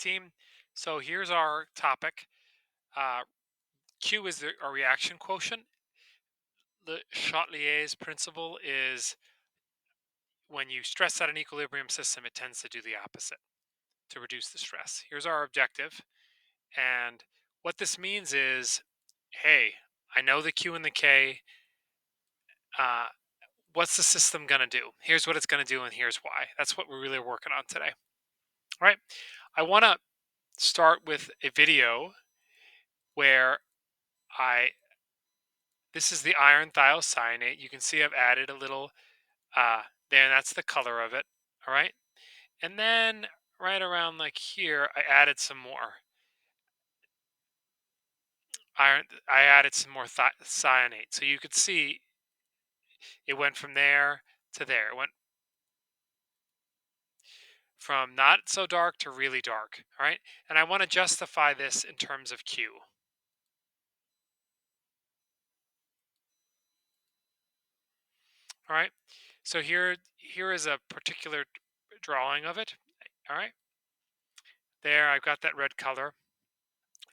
team. So here's our topic. Uh, Q is a reaction quotient. The Chatelier's principle is when you stress out an equilibrium system, it tends to do the opposite to reduce the stress. Here's our objective. And what this means is, hey, I know the Q and the K. Uh, what's the system going to do? Here's what it's going to do, and here's why. That's what we're really working on today. All right. I want to start with a video where I this is the iron thiocyanate. You can see I've added a little there, and that's the color of it. All right. And then right around like here, I added some more iron. I added some more cyanate. So you could see it went from there to there. It went from not so dark to really dark. All right. And I want to justify this in terms of Q. All right. So here is a particular drawing of it. All right. There, I've got that red color.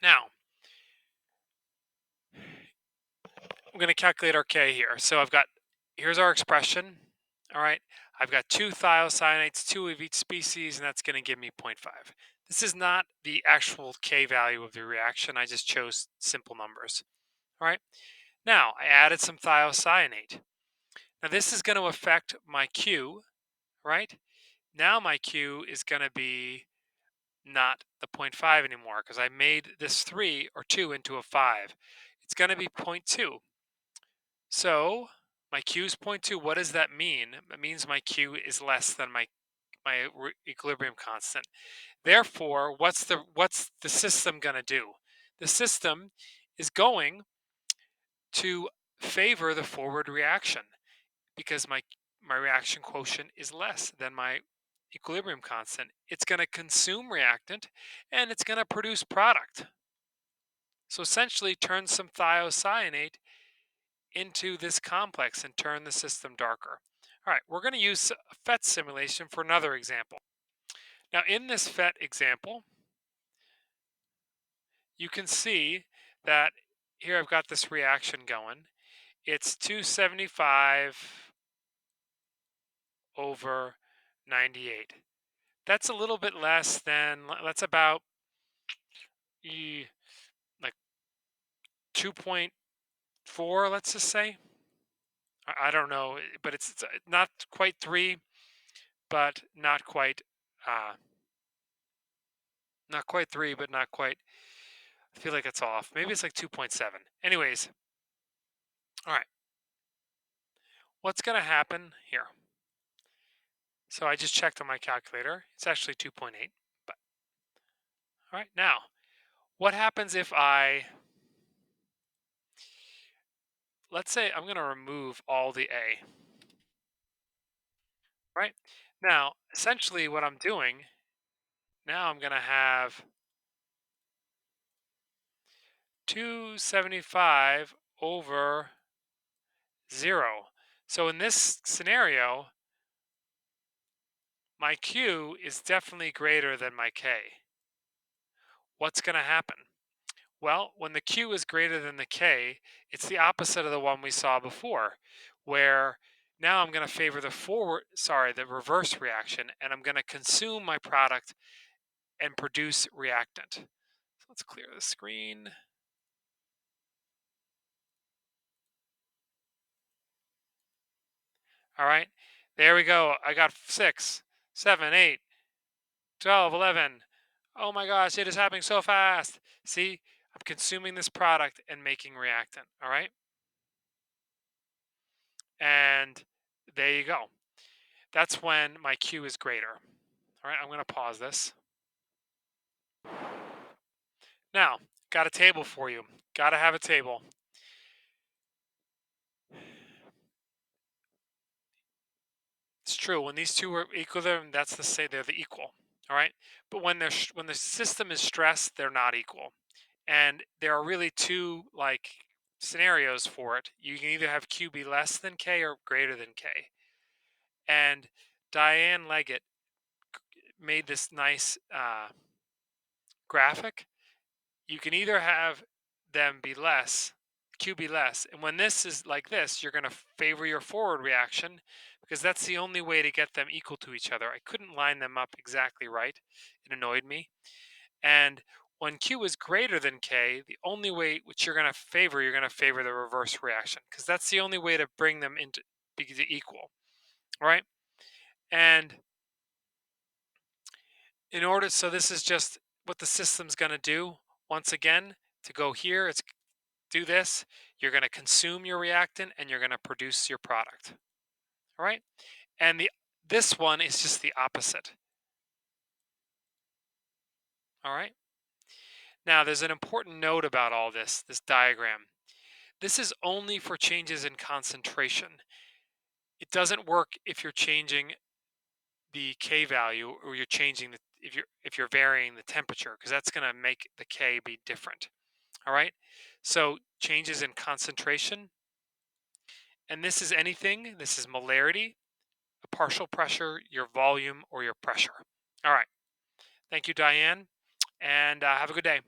Now, I'm going to calculate our K here. So here's our expression. All right. I've got two thiocyanates, two of each species, and that's going to give me 0.5. This is not the actual K value of the reaction. I just chose simple numbers. All right. Now, I added some thiocyanate. Now, this is going to affect my Q, right? Now, my Q is going to be not the 0.5 anymore because I made this 3 or 2 into a 5. It's going to be 0.2. So my Q is 0.2. What does that mean? It means my Q is less than my equilibrium constant. Therefore, what's the system going to do? The system is going to favor the forward reaction because my reaction quotient is less than my equilibrium constant. It's going to consume reactant and it's going to produce product. So essentially turn some thiocyanate into this complex and turn the system darker. All right, we're going to use FET simulation for another example. Now in this FET example, you can see that here I've got this reaction going. It's 275 over 98. That's a little bit less than, that's about like 2.4, let's just say. I don't know, but it's not quite 3, but uh, not quite 3, but not quite. I feel like it's off. Maybe it's like 2.7. Anyways, all right. What's going to happen here? So I just checked on my calculator. It's actually 2.8. But all right, now what happens if let's say I'm going to remove all the A, right? Now, essentially what I'm doing, now I'm going to have 275 over 0. So in this scenario, my Q is definitely greater than my K. What's going to happen? Well, when the Q is greater than the K, it's the opposite of the one we saw before, where now I'm going to favor the reverse reaction, and I'm going to consume my product and produce reactant. So let's clear the screen. All right, there we go. I got 6, 7, 8, 12, 11. Oh my gosh, it is happening so fast. See, I'm consuming this product and making reactant. All right. And there you go. That's when my Q is greater. All right, I'm going to pause this. Now, got a table for you. Got to have a table. It's true. When these two are equal, that's to say they're the equal. All right. But when the system is stressed, they're not equal. And there are really two scenarios for it. You can either have Q be less than K or greater than K. And Diane Leggett made this nice graphic, you can either have them be less, Q be less, and when this is like this, you're going to favor your forward reaction because that's the only way to get them equal to each other. I couldn't line them up exactly right. It annoyed me. And when Q is greater than K, the only way which you're going to favor the reverse reaction because that's the only way to bring them into be equal. All right. And in order, so this is just what the system's going to do. Once again, to go here, it's do this. You're going to consume your reactant and you're going to produce your product. All right. And this one is just the opposite. All right. Now, there's an important note about all this diagram. This is only for changes in concentration. It doesn't work if you're changing the K value or you're changing the if you're varying the temperature because that's going to make the K be different. All right. So changes in concentration, and this is anything. This is molarity, a partial pressure, your volume, or your pressure. All right. Thank you, Diane, and have a good day.